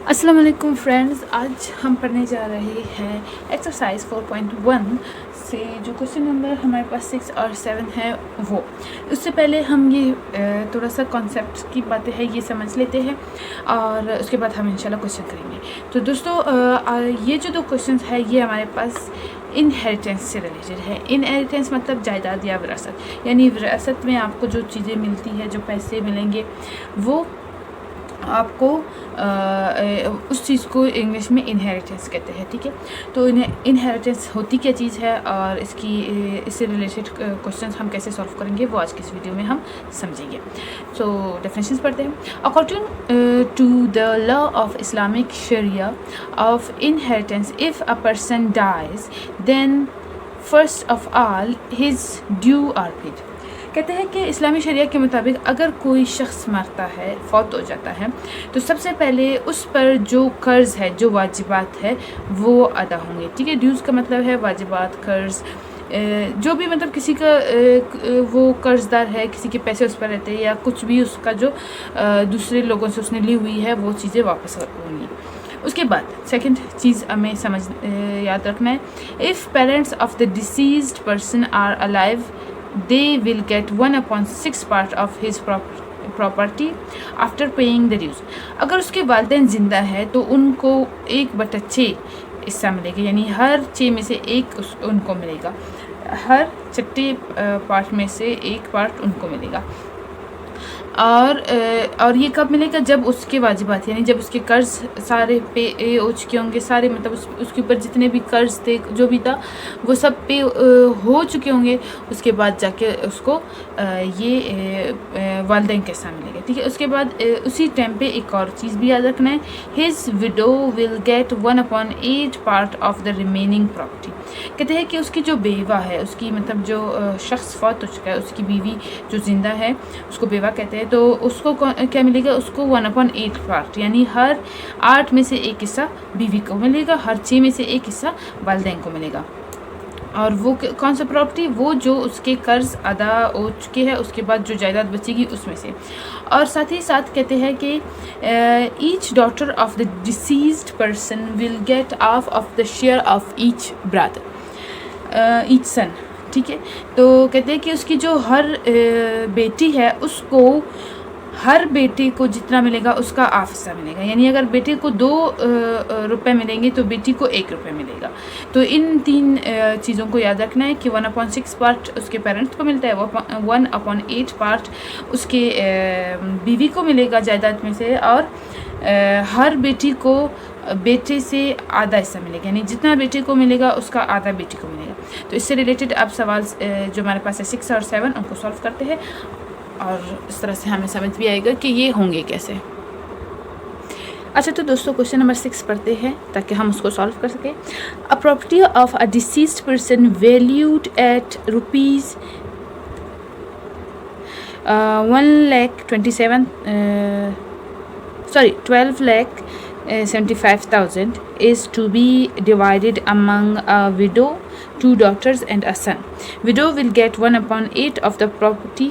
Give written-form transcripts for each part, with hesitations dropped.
अस्सलाम वालेकुम फ्रेंड्स, आज हम पढ़ने जा रहे हैं एक्सरसाइज 4.1 से जो क्वेश्चन नंबर हमारे पास 6 और 7 है वो। उससे पहले हम ये थोड़ा सा कॉन्सेप्ट की बातें हैं ये समझ लेते हैं और उसके बाद हम इंशाल्लाह क्वेश्चन करेंगे। तो दोस्तों ये जो दो क्वेश्चन है ये हमारे पास इनहेरिटेंस से रिलेटेड है। इनहेरिटेंस मतलब जायदाद या विरासत, यानी विरासत में आपको जो चीज़ें मिलती है, जो पैसे मिलेंगे वो आपको उस चीज़ को इंग्लिश में इनहेरिटेंस कहते हैं। ठीक है, तो इनहेरिटेंस होती क्या चीज़ है और इससे रिलेटेड क्वेश्चंस हम कैसे सॉल्व करेंगे वो आज की इस वीडियो में हम समझेंगे। सो डेफिनेशंस पढ़ते हैं। According to the law of Islamic sharia of inheritance, if a person dies then first of all his due are paid. कहते हैं कि इस्लामी शरिया के मुताबिक अगर कोई शख्स मरता है, फौत हो जाता है, तो सबसे पहले उस पर जो कर्ज़ है, जो वाजिबात है वो अदा होंगे। ठीक है, ड्यूज़ का मतलब है वाजिबात, कर्ज़, जो भी मतलब किसी का वो कर्ज़दार है, किसी के पैसे उस पर रहते हैं या कुछ भी उसका जो दूसरे लोगों से उसने ली हुई है वो चीज़ें वापस होंगी। उसके बाद सेकंड चीज़ हमें याद रखना है, if parents of the deceased person are alive they will get 1/6 part of his property after paying the dues। अगर उसके वालिदैन ज़िंदा है तो उनको 1/6 हिस्सा मिलेगा, यानी हर 6 में से एक उनको मिलेगा, हर छठे पार्ट में से एक पार्ट उनको मिलेगा। और ये कब मिलेगा? जब उसके वाजिबात, यानी जब उसके कर्ज़ सारे पे हो चुके होंगे, सारे मतलब उसके ऊपर जितने भी कर्ज़ थे, जो भी था वो सब पे हो चुके होंगे। उसके बाद जाके उसको ये वालिदैन के साथ मिलेगा। ठीक है, उसके बाद उसी टाइम पे एक और चीज़ भी याद रखना है, his window will get 1/8 part of the remaining property. कहते हैं कि उसकी जो बेवा है, उसकी मतलब जो शख्स फौत हो चुका है, उसकी बीवी जो ज़िंदा है उसको बेवा कहते हैं, तो उसको क्या मिलेगा? उसको 1/8 पार्ट, यानी हर 8 में से एक हिस्सा बीवी को मिलेगा, हर 6 में से एक हिस्सा वालिदैन को मिलेगा। और वो कौन सा प्रॉपर्टी? वो जो उसके कर्ज़ अदा हो चुके हैं, उसके बाद जो जायदाद बचेगी उसमें से। और साथ ही साथ कहते हैं कि each daughter of the deceased person will get half of the share of each brother, each son. ठीक है, तो कहते हैं कि उसकी जो हर बेटी है उसको हर बेटे को जितना मिलेगा उसका हाफ हिस्सा मिलेगा, यानी अगर बेटे को 2 रुपये मिलेंगे तो बेटी को 1 रुपये मिलेगा। तो इन 3 चीज़ों को याद रखना है कि 1/6 पार्ट उसके पेरेंट्स को मिलता है, 1/8 पार्ट उसके बीवी को मिलेगा जायदाद में से, और हर बेटी को बेटे से आधा हिस्सा मिलेगा, यानी जितना बेटे को मिलेगा उसका आधा बेटी को मिलेगा। तो इससे रिलेटेड अब सवाल जो हमारे पास है 6 और 7 उनको सॉल्व करते हैं और इस तरह से हमें समझ भी आएगा कि ये होंगे कैसे। अच्छा, तो दोस्तों क्वेश्चन नंबर 6 पढ़ते हैं ताकि हम उसको सॉल्व कर सकें। अ property of a deceased person valued at rupees 12,75,000 is to be divided among a widow, 2 daughters and a son. Widow will get 1/8 of the property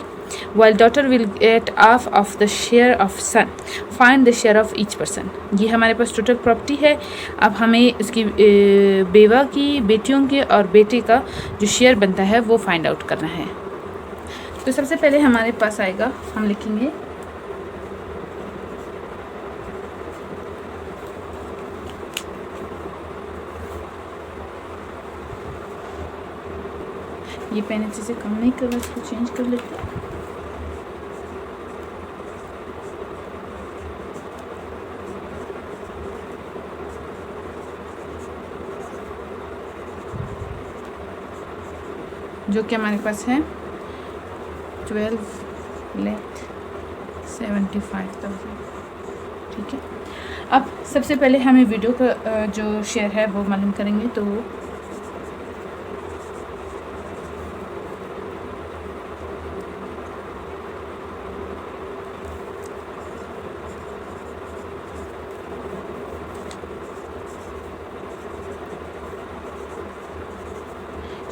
while daughter will get half of the share of son. Find the share of each person। ये हमारे पास total property है। अब हमें उसकी बेवा की, बेटियों के और बेटे का जो शेयर बनता है वो फाइंड आउट करना है। तो सबसे पहले हमारे पास आएगा, हम लिखेंगे ये पेन अच्छे से काम नहीं कर रहा, इसको चेंज कर लेते हैं। जो कि हमारे पास है 12,75,000। ठीक है, अब सबसे पहले हमें वीडियो का जो शेयर है वो मालूम करेंगे। तो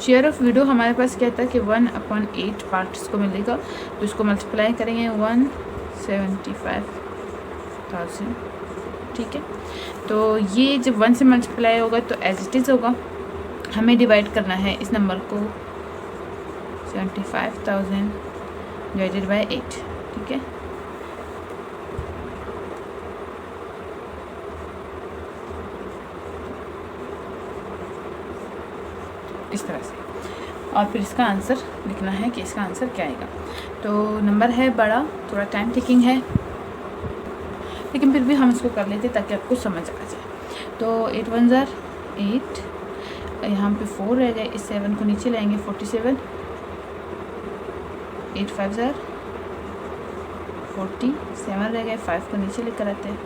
शेयर ऑफ विडो हमारे पास क्या था कि 1/8 पार्ट्स को मिलेगा, तो इसको मल्टीप्लाई करेंगे 175,000 ठीक है। तो ये जब 1 से मल्टीप्लाई होगा तो एज इट इज़ होगा। हमें डिवाइड करना है इस नंबर को 75,000 डिवाइडेड बाय 8, ठीक है। इस तरह से, और फिर इसका आंसर लिखना है कि इसका आंसर क्या आएगा। तो नंबर है बड़ा, थोड़ा टाइम टेकिंग है, लेकिन फिर भी हम इसको कर लेते ताकि आपको समझ आ जाए। तो 8 1 ज़ार 8, यहाँ पे 4 रह गए, इस 7 को नीचे लाएंगे 47, 8 5 ज़ार 47 रह गए, 5 को नीचे लेकर आते हैं,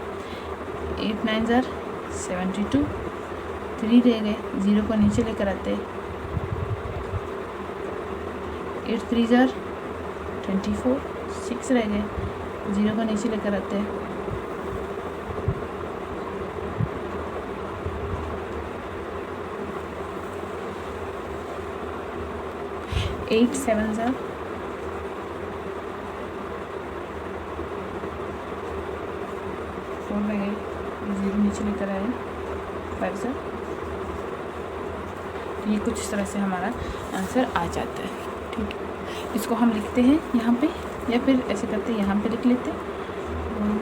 8 9 ज़ार 72, 3 रह गए, 0 को नीचे लेकर आते हैं, 8 3 ज़ार 24, 6 रह गए, 0 को नीचे लेकर आते हैं, 8 7 ज़ार 4 रह गए, 0 नीचे लेकर आए, 5 ज़ार। ये कुछ इस तरह से हमारा आंसर आ जाता है, ठीक है। इसको हम लिखते हैं यहाँ पे, या फिर ऐसे करते हैं, यहाँ पे लिख लेते हैं 1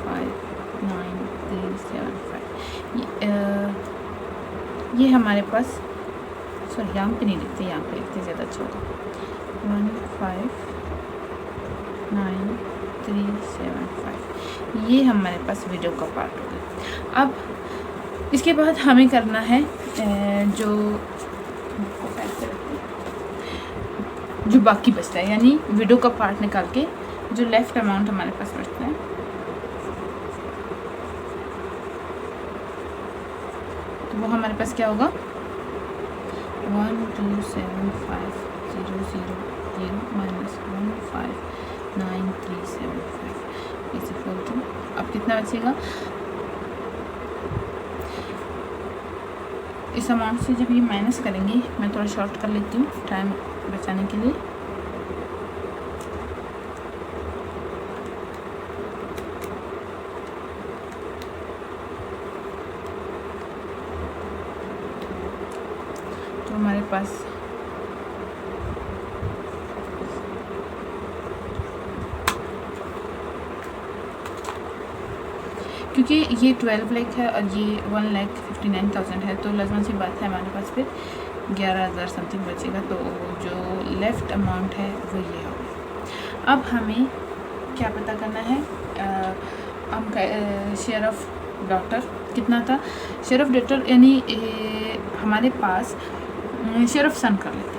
5 9 3 7 5। ये हमारे पास, सॉरी यहाँ पे नहीं लिखते, यहाँ पे लिखते ज़्यादा अच्छा होगा, 1 5 9 3 7 5। ये हमारे पास वीडियो का पार्ट होगा। अब इसके बाद हमें करना है जो बाकी बचता है, यानी वीडियो का पार्ट निकाल के जो लेफ्ट अमाउंट हमारे पास बचता है, तो वो हमारे पास क्या होगा, 1 2 7 5 0 0 0 माइनस 1 5 9 3 7 5 इज इक्वल टू, अब कितना बचेगा, इस अमाउंट से जब ये माइनस करेंगे, मैं थोड़ा शॉर्ट कर लेती हूँ टाइम बचाने के लिए। तो हमारे पास क्योंकि ये 12 लाख है और ये 1,59,000 है, तो लाजमी सी बात है हमारे पास फिर 11,000 समथिंग बचेगा। तो जो लेफ़्ट अमाउंट है वो ये होगा। अब हमें क्या पता करना है, हम शेयर ऑफ डॉटर कितना था, शेयर ऑफ डॉटर यानी हमारे पास शेयर ऑफ सन कर लेते हैं।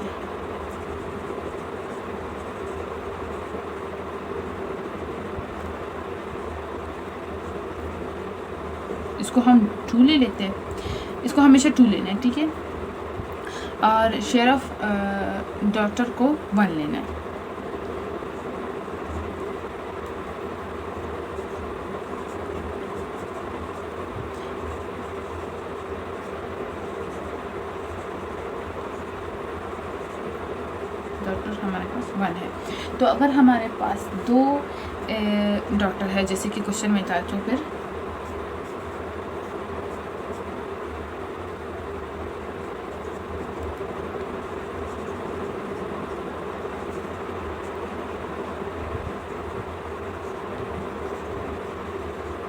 इसको हम 2 ले लेते हैं, इसको हमेशा 2 लेना है, ठीक है। और शेयर ऑफ डॉटर को 1 लेना है। डॉटर हमारे पास 1 है। तो अगर हमारे पास 2 डॉटर है जैसे कि क्वेश्चन में था, तो फिर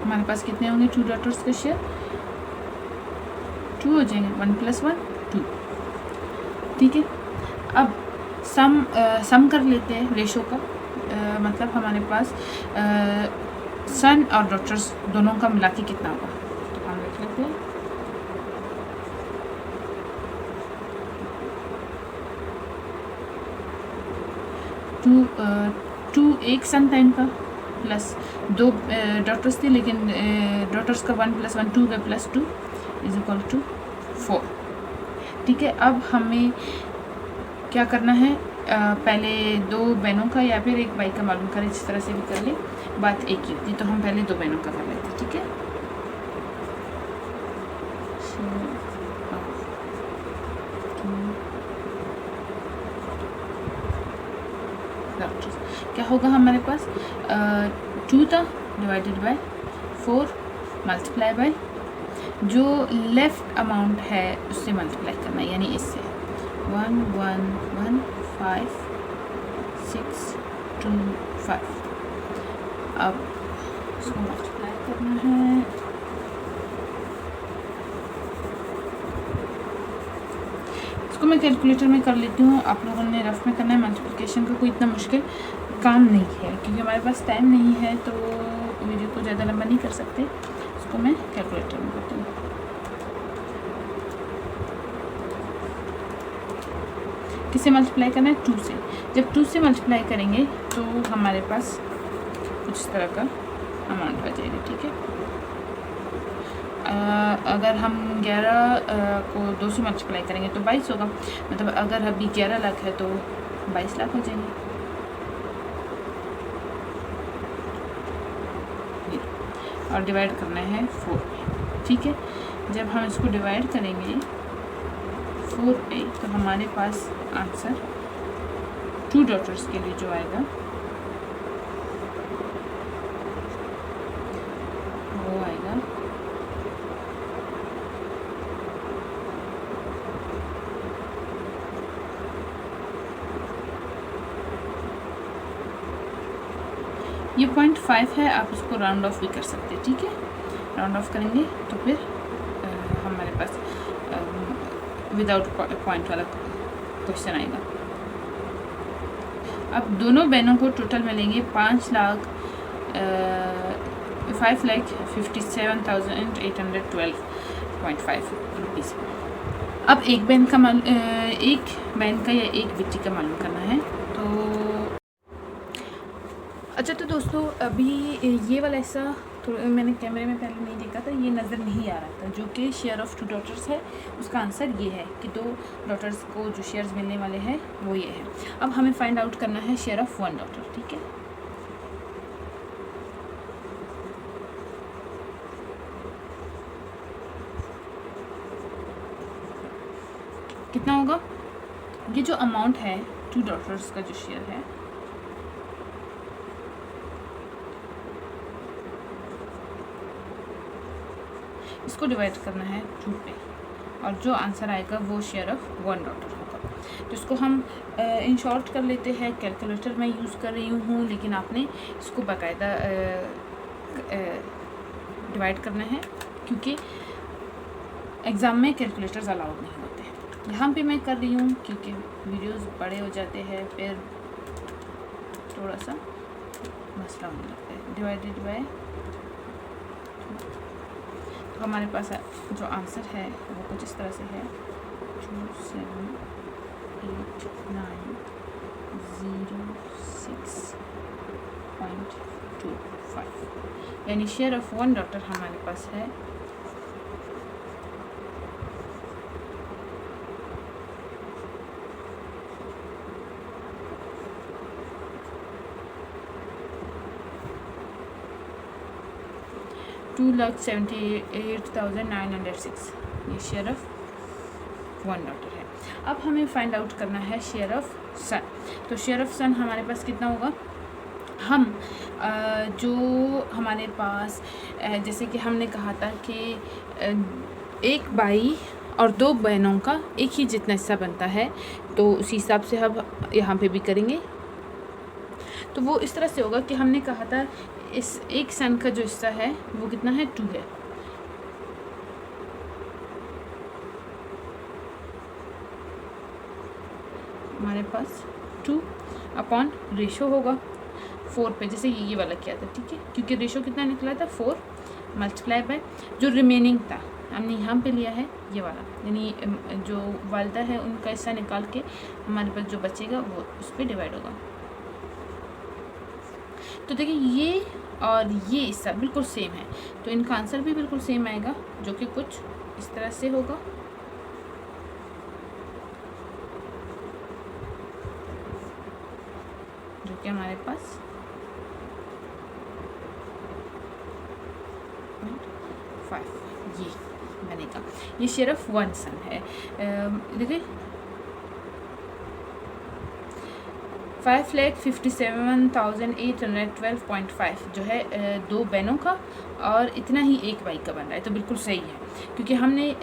हमारे पास कितने होंगे 2 डॉटर्स के शेयर, 2 हो जाएंगे, 1 + 1 2, ठीक है। अब सम कर लेते हैं रेशो का, मतलब हमारे पास सन और डॉटर्स दोनों का मिला के कितना होगा, तो हम देख लेते हैं। टू एक सन था इनका, प्लस 2 डॉटर्स थे, लेकिन डॉटर्स का 1 + 1 2 का +2 इज इक्वल टू 4, ठीक है। अब हमें क्या करना है, पहले 2 बहनों का या फिर 1 भाई का मालूम करें, जिस तरह से भी कर ले, बात एक ही होती। तो हम पहले 2 बहनों का कर लेते हैं, ठीक है। क्या होगा हमारे पास, 2 था डिवाइडेड बाय 4 मल्टीप्लाई बाय जो लेफ़्ट अमाउंट है उससे मल्टीप्लाई करना है, यानी इससे 1 1 1 5 6 2 5। अब इसको मल्टीप्लाई करना है। इसको मैं कैलकुलेटर में कर लेती हूँ, आप लोगों ने रफ में करना है। मल्टीप्लिकेशन का कोई इतना मुश्किल काम नहीं है, क्योंकि हमारे पास टाइम नहीं है तो वीडियो को ज़्यादा लंबा नहीं कर सकते। इसको मैं कैलकुलेटर में करती हूँ। किससे मल्टीप्लाई करना है? 2 से। जब 2 से मल्टीप्लाई करेंगे तो हमारे पास कुछ इस तरह का अमाउंट आ जाएगा, ठीक है। अगर हम 11 को 2 से मल्टीप्लाई करेंगे तो 22 होगा, मतलब अगर अभी 11 लाख है तो 22 लाख हो जाएंगे। और डिवाइड करना है 4 पे, ठीक है। जब हम इसको डिवाइड करेंगे 4 पे तो हमारे पास आंसर 2 डॉटर्स के लिए जो आएगा वो आएगा ये 0.5 है। आप इसको राउंड ऑफ भी कर सकते हैं, ठीक है। राउंड ऑफ करेंगे तो फिर हमारे पास विदाउट पॉइंट वाला क्वेश्चन आएगा। अब दोनों बहनों को टोटल मिलेंगे 5,57,812.5 रुपीज़। अब एक बहन का या एक बेटी का मालूम करना है। तो अच्छा, तो दोस्तों अभी ये वाला ऐसा तो मैंने कैमरे में पहले नहीं देखा था, ये नज़र नहीं आ रहा था, जो कि शेयर ऑफ़ 2 डॉटर्स है। उसका आंसर ये है कि 2 डॉटर्स को जो शेयर्स मिलने वाले हैं वो ये है। अब हमें फाइंड आउट करना है शेयर ऑफ़ 1 डॉटर, ठीक है। कितना होगा? ये जो अमाउंट है 2 डॉटर्स का जो शेयर है इसको डिवाइड करना है 2 पे, और जो आंसर आएगा वो शेयर ऑफ 1 डॉटर होगा। तो इसको हम इन शॉर्ट कर लेते हैं। कैलकुलेटर मैं यूज़ कर रही हूँ, लेकिन आपने इसको बाकायदा डिवाइड करना है, क्योंकि एग्ज़ाम में कैलकुलेटर्स अलाउड नहीं होते। यहाँ पे मैं कर रही हूँ क्योंकि वीडियोस बड़े हो जाते हैं, फिर थोड़ा सा मसला होने लगता है। डिवाइडेड बाय तो हमारे पास जो आंसर है वो कुछ इस तरह से है 278906.25, यानी शेयर ऑफ 1 डॉटर हमारे पास है 2,78,906। ये शेयर ऑफ 1 डॉटर है। अब हमें फाइंड आउट करना है शेयर ऑफ सन। तो शेयर ऑफ सन हमारे पास कितना होगा? हम जो हमारे पास जैसे कि हमने कहा था कि एक भाई और 2 बहनों का एक ही जितना हिस्सा बनता है, तो उसी हिसाब से हम यहाँ पे भी करेंगे। तो वो इस तरह से होगा कि हमने कहा था इस एक सन का जो हिस्सा है वो कितना है? 2 है। हमारे पास 2 अपॉन रेशो होगा 4 पे, जैसे ये वाला किया था, ठीक है। क्योंकि रेशो कितना निकला था 4 मल्टीप्लाई बाय जो रिमेनिंग था हमने यहाँ पे लिया है ये वाला, यानी जो वालदा है उनका हिस्सा निकाल के हमारे पास जो बचेगा वो उस पर डिवाइड होगा। तो देखिए ये और ये हिस्सा बिल्कुल सेम है, तो इनका आंसर भी बिल्कुल सेम आएगा, जो कि कुछ इस तरह से होगा। जो कि हमारे पास 5 ये बनेगा। ये शेयर ऑफ 1 सन है। देखिए 5,57,812.5 जो है 2 बहनों का और इतना ही एक भाई का बन रहा है। तो बिल्कुल सही है, क्योंकि हमने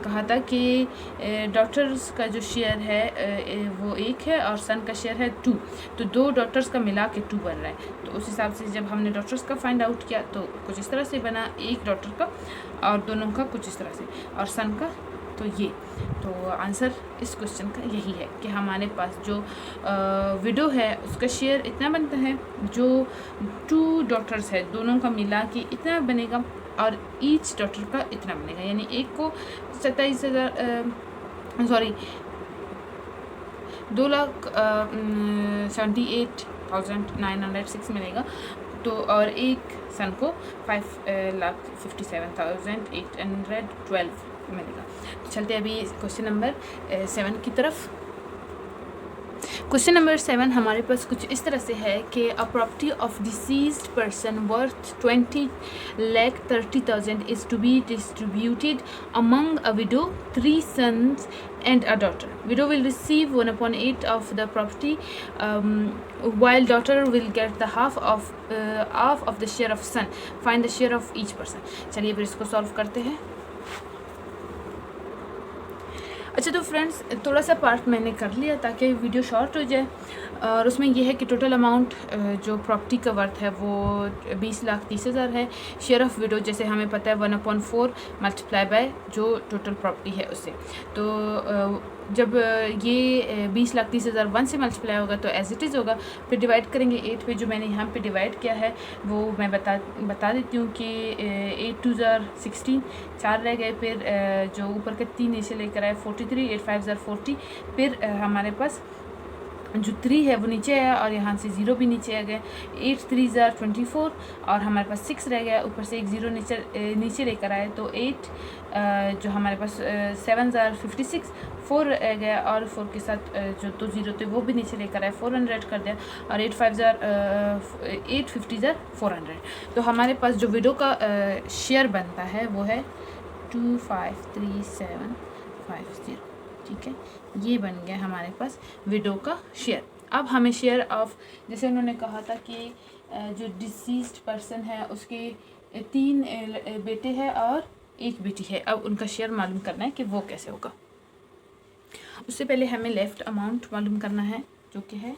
कहा था कि डॉटर्स का जो शेयर है वो 1 है और सन का शेयर है 2, तो 2 डॉटर्स का मिला के 2 बन रहा है। तो उस हिसाब से जब हमने डॉटर्स का फाइंड आउट किया तो कुछ इस तरह से बना, 1 डॉटर का और दोनों का कुछ इस तरह से, और सन का तो ये। तो आंसर इस क्वेश्चन का यही है कि हमारे पास जो विडो है उसका शेयर इतना बनता है, जो 2 डॉटर्स है दोनों का मिला के इतना बनेगा और ईच डॉटर का इतना बनेगा, यानी एक को 2,78,906 मिलेगा, तो और एक सन को 5,57,812 मिलेगा। तो चलते अभी क्वेश्चन नंबर 7 की तरफ। क्वेश्चन नंबर 7 हमारे पास कुछ इस तरह से है कि a property of deceased person worth 20,30,000 is to be distributed among a widow, 3 sons and a daughter. Widow will receive 1/8 of the property, while daughter will get the half of the share of son. Find the share of each person. चलिए फिर इसको solve करते हैं। अच्छा, तो friends थोड़ा सा part मैंने कर लिया ताकि वीडियो शॉर्ट हो जाए, और उसमें यह है कि टोटल अमाउंट जो प्रॉपर्टी का वर्थ है वो 20,30,000 है। शेयर ऑफ़ विडो जैसे हमें पता है 1/4 मल्टीप्लाई बाय जो टोटल प्रॉपर्टी है उससे। तो जब ये 20,30,000 1 से मल्टीप्लाई होगा तो एज इट इज़ होगा, फिर डिवाइड करेंगे 8 पे। जो मैंने यहाँ पे डिवाइड किया है वो मैं बता देती हूँ कि 8 2 16, 4 रह गए, फिर जो ऊपर के 3 नीचे लेकर आए 43, 8 5 40, फिर हमारे पास जो 3 है वो नीचे आया और यहाँ से 0 भी नीचे आ गए, 8 3 24 और हमारे पास 6 रह गया, ऊपर से एक 0 नीचे लेकर आए तो 8 जो हमारे पास 7 56, 4 रह गया और 4 के साथ जो 2 0 थे वो भी नीचे लेकर आए, 400 कर दिया और 8 50 400। तो हमारे पास जो विडो का शेयर बनता है वो है 2,53750। ठीक है, ये बन गया हमारे पास विडो का शेयर। अब हमें शेयर ऑफ, जैसे उन्होंने कहा था कि जो डिसीज्ड पर्सन है उसके 3 बेटे हैं और 1 बेटी है, अब उनका शेयर मालूम करना है कि वो कैसे होगा। उससे पहले हमें लेफ्ट अमाउंट मालूम करना है जो कि है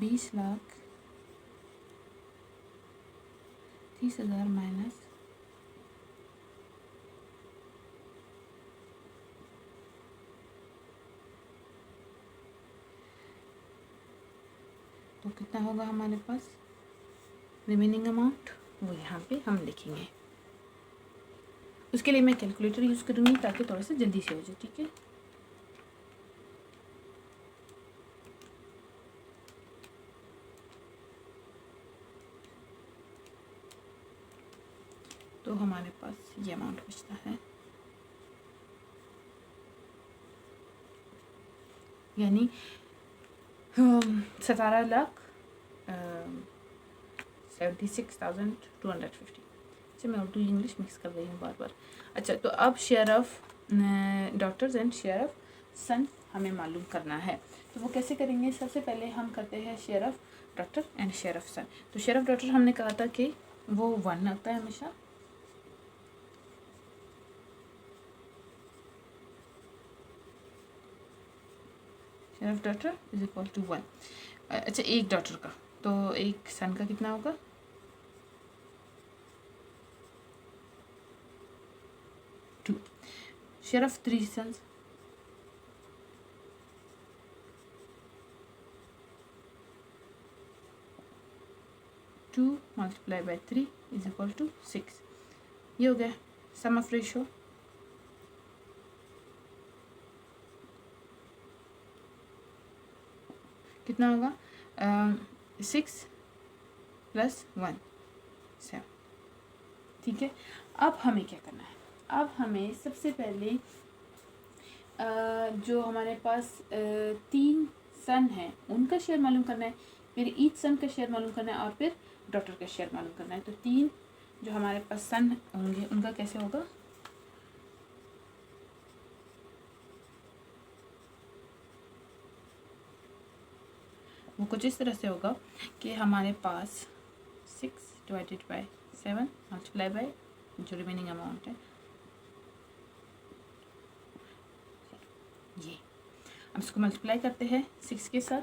20,30,000 माइनस तो कितना होगा हमारे पास रिमेनिंग अमाउंट, वो यहाँ पे हम लिखेंगे। उसके लिए मैं कैलकुलेटर यूज़ करूँगी ताकि थोड़ा सा जल्दी से हो जाए। ठीक है, तो हमारे पास ये अमाउंट बचता है, यानी 17,76,250। अच्छा, मैं उर्दू इंग्लिश मिक्स कर रही हूँ बार बार। अच्छा, तो अब share of daughters and share of son हमें मालूम करना है, तो वो कैसे करेंगे? सबसे पहले हम करते हैं share of daughter and share of son. तो शेयर ऑफ डॉटर हमने कहा था कि वो 1 होता है हमेशा, share of daughter is equal to 1। अच्छा, एक डॉटर का, तो एक सन का कितना होगा? Two. Share of 3 sons, two multiply by 3 is equal to 6। ये हो गया सम ऑफ रेशो। कितना होगा? 6 + 1 7। ठीक है, अब हमें क्या करना है? अब हमें सबसे पहले जो हमारे पास 3 सन हैं उनका शेयर मालूम करना है, फिर ईच सन का शेयर मालूम करना है और फिर डॉटर का शेयर मालूम करना है। तो 3 जो हमारे पास सन होंगे उनका कैसे होगा? वो कुछ इस तरह से होगा कि हमारे पास 6 डिवाइडेड बाय 7 मल्टीप्लाई बाय जो रिमेनिंग अमाउंट है ये। अब इसको मल्टीप्लाई करते हैं 6 के साथ,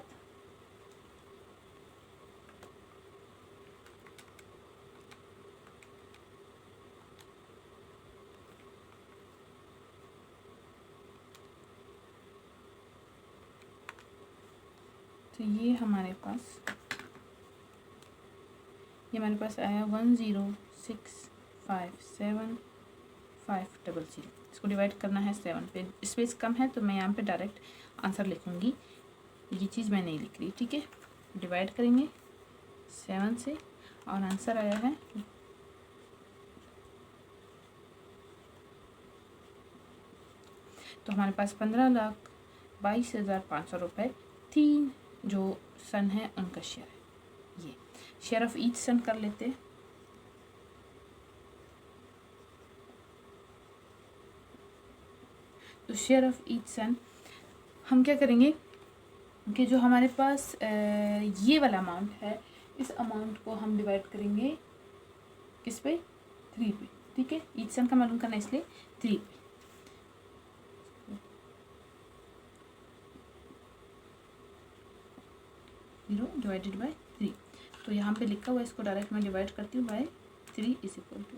तो ये हमारे पास आया 1065750। इसको डिवाइड करना है 7 पे, स्पेस कम है तो मैं यहाँ पे डायरेक्ट आंसर लिखूँगी, ये चीज़ मैं नहीं लिख रही, ठीक है। डिवाइड करेंगे 7 से और आंसर आया है तो हमारे पास 15,22,500 रुपये 3 जो सन है उनका शेयर है। ये शेयर ऑफ ईच सन कर लेते हैं। तो शेयर ऑफ ईच सन हम क्या करेंगे कि जो हमारे पास ये वाला अमाउंट है, इस अमाउंट को हम डिवाइड करेंगे किस पे, 3 पे, ठीक है। ईच सन का मालूम करना है इसलिए 3 पे। 0 डिवाइडेड बाय 3, तो यहाँ पे लिखा हुआ है, इसको डायरेक्ट मैं डिवाइड करती हूँ by 3 is equal to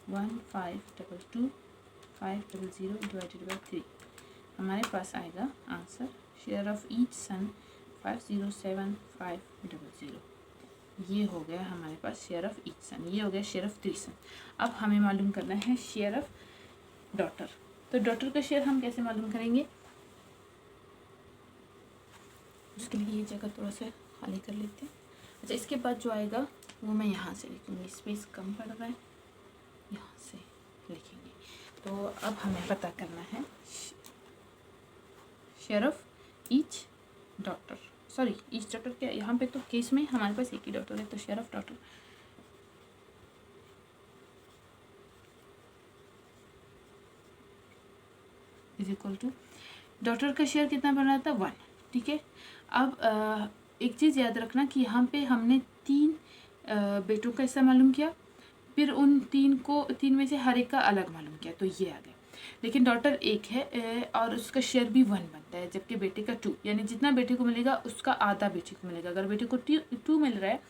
15,22,500 divided by 3। हमारे पास आएगा answer share of each son 507,500। ये हो गया हमारे पास शेयर ऑफ ईच सन, ये हो गया शेयर ऑफ 3 सन। अब हमें मालूम करना है शेयर ऑफ डॉटर। तो डॉटर का शेयर हम कैसे मालूम करेंगे, उसके लिए ये जगह थोड़ा सा खाली कर लेते हैं। अच्छा, इसके बाद जो आएगा वो मैं यहाँ से लिखूँगी, स्पेस कम पड़ रहा है, यहाँ से लिखेंगे। तो अब हमें पता करना है share of each daughter, sorry each daughter क्या, यहाँ पे तो केस में हमारे पास एक ही डॉटर है, तो share of daughter is equal to, daughter का शेयर कितना बन रहा था 1, ठीक है। अब एक चीज़ याद रखना कि यहाँ पे हमने 3 बेटों का हिस्सा मालूम किया, फिर उन 3 में से हर एक का अलग मालूम किया, तो ये आ गया। लेकिन डॉटर एक है और उसका शेयर भी 1 बनता है, जबकि बेटे का 2, यानी जितना बेटे को मिलेगा उसका आधा बेटी को मिलेगा। अगर बेटे को 2 मिल रहा है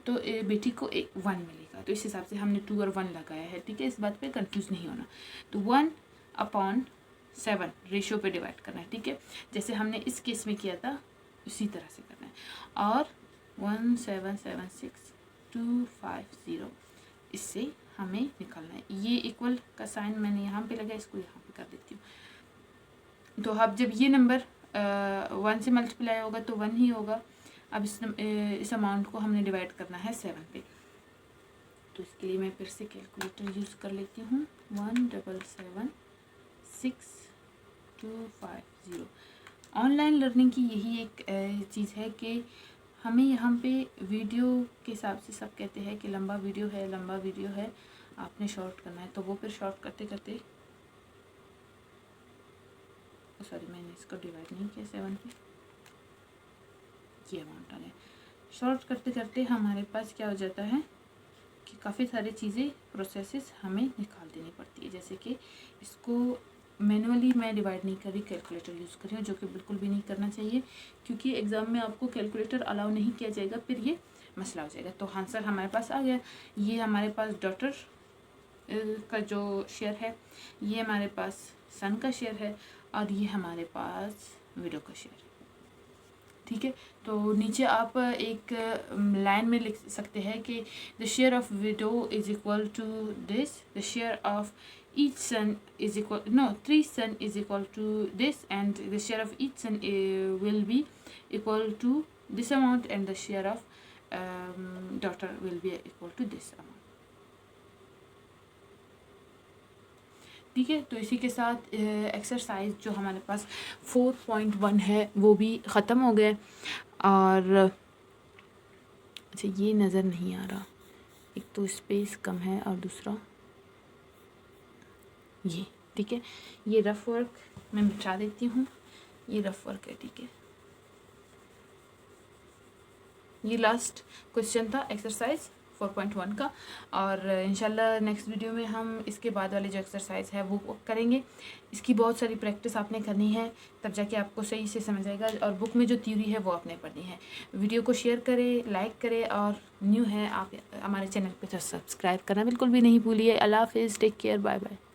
तो बेटी को 1 मिलेगा, तो इस हिसाब से हमने 2 और 1 लगाया है, ठीक है। इस बात पे कंफ्यूज नहीं होना। तो 1/7 रेशियो पे डिवाइड करना है, ठीक है, जैसे हमने इस केस में किया था उसी तरह से करना है। और 1776250 इससे हमें निकालना है। ये इक्वल का साइन मैंने यहाँ पे लगा, इसको यहाँ पे कर देती हूँ। तो अब जब ये नंबर 1 से मल्टीप्लाई होगा तो 1 ही होगा। अब इस अमाउंट को हमने डिवाइड करना है 7 पे, तो इसके लिए मैं फिर से कैलकुलेटर यूज़ कर लेती हूँ। 1776250। ऑनलाइन लर्निंग की यही एक चीज़ है कि हमें यहाँ पे वीडियो के हिसाब से सब कहते हैं कि लंबा वीडियो है, आपने शॉर्ट करना है, तो वो फिर शॉर्ट करते करते, सॉरी मैंने इसको डिवाइड नहीं किया 7 पे, ये अमाउंट आ गया। शॉर्ट करते करते हमारे पास क्या हो जाता है कि काफ़ी सारी चीज़ें प्रोसेसेस हमें निकाल देनी पड़ती है, जैसे कि इसको मैनुअली मैं डिवाइड नहीं कर रही, कैलकुलेटर यूज़ कर रही हूँ, जो कि बिल्कुल भी नहीं करना चाहिए, क्योंकि एग्ज़ाम में आपको कैलकुलेटर अलाउ नहीं किया जाएगा, फिर ये मसला हो जाएगा। तो आंसर हमारे पास आ गया। ये हमारे पास डॉटर का जो शेयर है, ये हमारे पास सन का शेयर है, और ये हमारे पास विडो का शेयर है, ठीक है। तो नीचे आप एक लाइन में लिख सकते हैं कि the share of widow is equal to this, the share of each son is equal, no, 3 son is equal to this, and the share of each son will be equal to this amount, and the share of daughter will be equal to this amount, ठीक है। तो इसी के साथ exercise जो हमारे पास 4.1 है वो भी ख़त्म हो गया। और अच्छा, ये नज़र नहीं आ रहा, एक तो स्पेस कम है और दूसरा ये, ठीक है। ये रफ वर्क मैं मिटा देती हूँ, ये रफ वर्क है, ठीक है। ये लास्ट क्वेश्चन था एक्सरसाइज 4.1 का। और इंशाल्लाह नेक्स्ट वीडियो में हम इसके बाद वाले जो एक्सरसाइज है वो करेंगे। इसकी बहुत सारी प्रैक्टिस आपने करनी है, तब जाके आपको सही से समझ आएगा। और बुक में जो थ्योरी है वो आपने पढ़नी है। वीडियो को शेयर करें, लाइक करें, और न्यू है आप हमारे चैनल पे तो सब्सक्राइब करना बिल्कुल भी नहीं भूलिए। अल्लाह हाफिज़, टेक केयर, बाय बाय।